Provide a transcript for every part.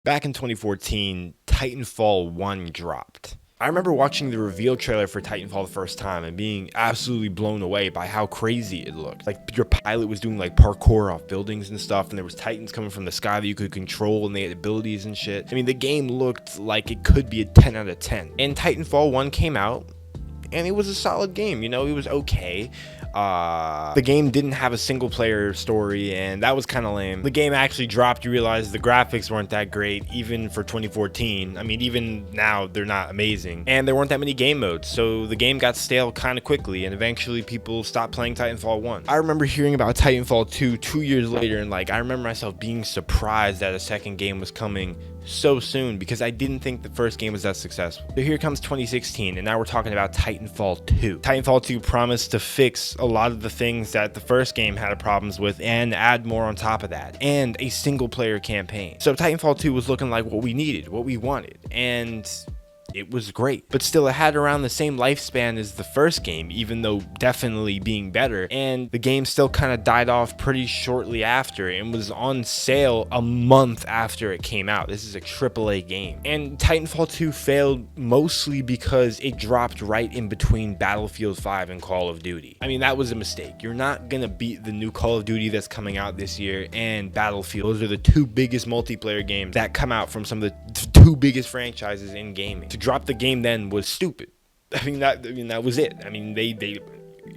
Back in 2014, Titanfall 1 dropped. I remember watching the reveal trailer for Titanfall the first time and being absolutely blown away by how crazy it looked. Like, your pilot was doing like parkour off buildings and stuff, and there was titans coming from the sky that you could control, and they had abilities and shit. I mean, the game looked like it could be a 10 out of 10. And Titanfall 1 came out, and it was a solid game, you know, it was okay. The game didn't have a single player story, and that was kind of lame. The game actually dropped, you realize the graphics weren't that great, even for 2014. I mean, even now, they're not amazing. And there weren't that many game modes, so the game got stale kind of quickly, and eventually people stopped playing Titanfall 1. I remember hearing about Titanfall 2 2 years later, and like, I remember myself being surprised that a second game was coming so soon, because I didn't think the first game was that successful. So here comes 2016, and now we're talking about Titanfall 2. Titanfall 2 promised to fix a lot of the things that the first game had problems with and add more on top of that, and a single player campaign. So Titanfall 2 was looking like what we needed, what we wanted, and it was great. But still, it had around the same lifespan as the first game, even though definitely being better, and the game still kind of died off pretty shortly after and was on sale a month after it came out. This is a AAA game. And Titanfall 2 failed mostly because it dropped right in between Battlefield 5 and Call of Duty. I mean, that was a mistake. You're not gonna beat the new Call of Duty that's coming out this year and Battlefield. Those are the two biggest multiplayer games that come out from some of the two biggest franchises in gaming. To drop the game then was stupid. I mean, that was it. I mean,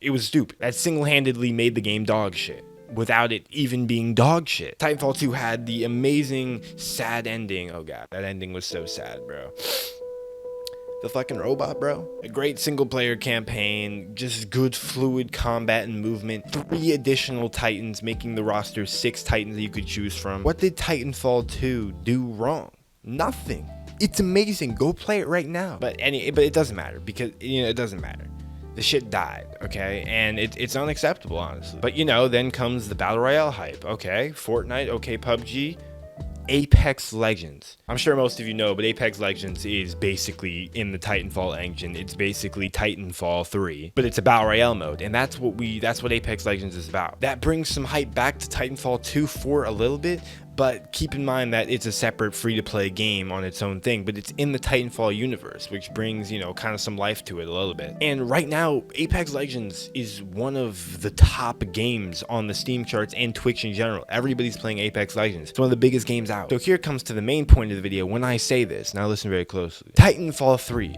it was stupid. That single-handedly made the game dog shit without it even being dog shit. Titanfall 2 had the amazing sad ending. Oh god, that ending was so sad, bro. The fucking robot, bro. A great single player campaign, just good fluid combat and movement, 3 additional titans, making the roster 6 titans that you could choose from. What did Titanfall 2 do wrong? Nothing. It's amazing. Go play it right now. But it doesn't matter, because, you know, it doesn't matter. The shit died, okay? And it's unacceptable, honestly. But, you know, then comes the Battle Royale hype. Okay, Fortnite, okay, PUBG, Apex Legends. I'm sure most of you know, but Apex Legends is basically in the Titanfall engine. It's basically Titanfall 3, but it's a Battle Royale mode, and that's what Apex Legends is about. That brings some hype back to Titanfall 2 for a little bit, but keep in mind that it's a separate free-to-play game on its own thing, but it's in the Titanfall universe, which brings, you know, kind of some life to it a little bit. And right now, Apex Legends is one of the top games on the Steam charts and Twitch in general. Everybody's playing Apex Legends. It's one of the biggest games out. So here comes to the main point of the video when I say this. Now listen very closely. Titanfall 3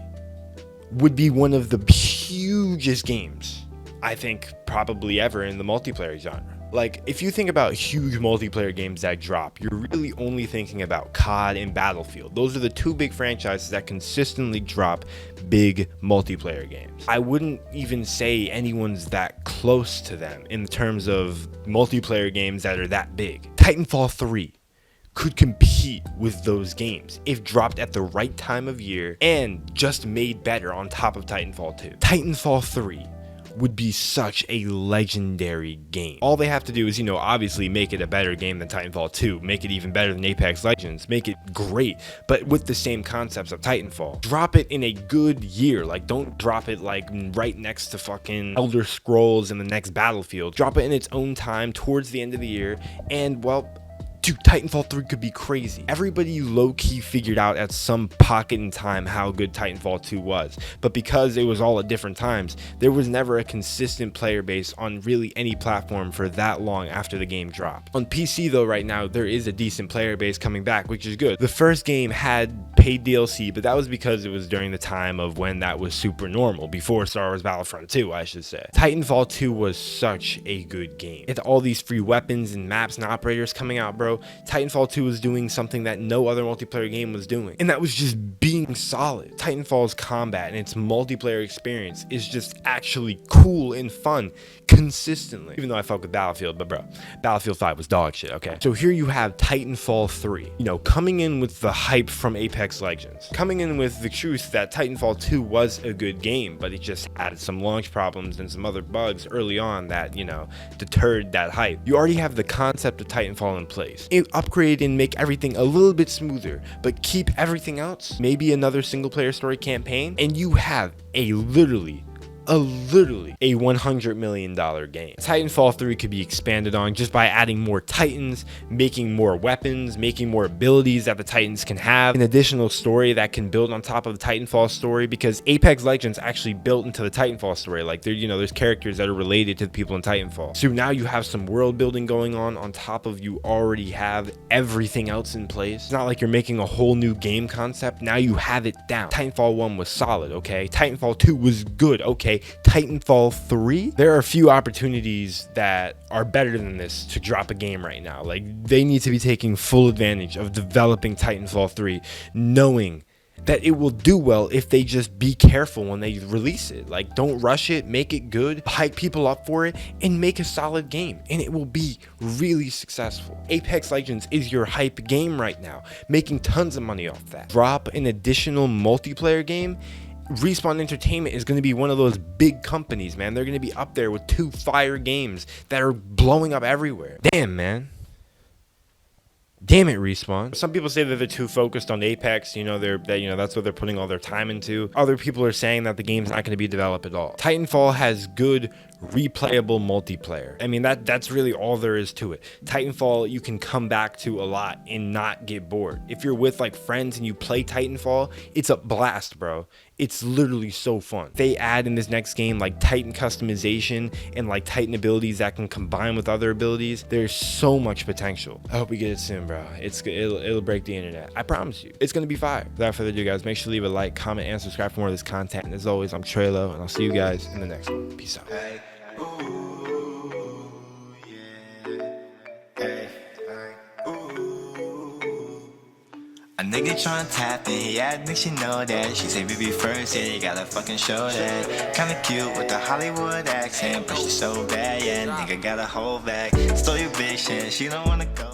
would be one of the hugest games, I think, probably ever in the multiplayer genre. Like, if you think about huge multiplayer games that drop, you're really only thinking about COD and Battlefield. Those are the two big franchises that consistently drop big multiplayer games. I wouldn't even say anyone's that close to them in terms of multiplayer games that are that big. Titanfall 3 could compete with those games if dropped at the right time of year and just made better on top of Titanfall 2. Titanfall 3 would be such a legendary game. All they have to do is, you know, obviously make it a better game than Titanfall 2, make it even better than Apex Legends, make it great, but with the same concepts of Titanfall. Drop it in a good year. Like, don't drop it like right next to fucking Elder Scrolls and the next Battlefield. Drop it in its own time towards the end of the year, and well, dude, Titanfall 3 could be crazy. Everybody low-key figured out at some pocket in time how good Titanfall 2 was, but because it was all at different times, there was never a consistent player base on really any platform for that long after the game dropped. On PC though, right now, there is a decent player base coming back, which is good. The first game had paid DLC, but that was because it was during the time of when that was super normal, before Star Wars Battlefront 2, I should say. Titanfall 2 was such a good game. It had all these free weapons and maps and operators coming out, bro. Titanfall 2 was doing something that no other multiplayer game was doing, and that was just being solid. Titanfall's combat and its multiplayer experience is just actually cool and fun consistently. Even though I fuck with Battlefield, but bro, Battlefield 5 was dog shit, okay? So here you have Titanfall 3, you know, coming in with the hype from Apex Legends, coming in with the truth that Titanfall 2 was a good game, but it just had some launch problems and some other bugs early on that, you know, deterred that hype. You already have the concept of Titanfall in place. Upgrade and make everything a little bit smoother, but keep everything else, maybe another single player story campaign, and you have a literally literally a $100 million game. Titanfall 3 could be expanded on just by adding more Titans, making more weapons, making more abilities that the Titans can have, an additional story that can build on top of the Titanfall story, because Apex Legends actually built into the Titanfall story. Like there's characters that are related to the people in Titanfall. So now you have some world building going on top of you already have everything else in place. It's not like you're making a whole new game concept. Now you have it down. Titanfall 1 was solid, okay? Titanfall 2 was good, okay? Titanfall 3, there are a few opportunities that are better than this to drop a game right now. Like, they need to be taking full advantage of developing Titanfall 3, knowing that it will do well if they just be careful when they release it. Like, don't rush it, make it good, hype people up for it, and make a solid game, and it will be really successful. Apex Legends is your hype game right now, making tons of money off that. Drop an additional multiplayer game. Respawn Entertainment is going to be one of those big companies, man. They're going to be up there with 2 fire games that are blowing up everywhere. Damn, man. Damn it, Respawn. Some people say that they're too focused on Apex, that's what they're putting all their time into. Other people are saying that the game's not going to be developed at all. Titanfall has good replayable multiplayer. I mean, that's really all there is to it. Titanfall you can come back to a lot and not get bored. If you're with like friends and you play Titanfall, it's a blast, bro. It's literally so fun. They add in this next game like Titan customization and like Titan abilities that can combine with other abilities. There's so much potential. I hope we get it soon, bro. It'll break the internet. I promise you. It's gonna be fire. Without further ado, guys, make sure to leave a like, comment, and subscribe for more of this content. And as always, I'm Treyllo, and I'll see you guys in the next one. Peace out. Hey, ooh, yeah. Hey, ooh. A nigga tryna tap in, yeah, I think she know that. She say baby first, yeah, you gotta fucking show that. Kinda cute with the Hollywood accent, but she so bad, yeah, nigga gotta hold back. Stole your bitch and she don't wanna go.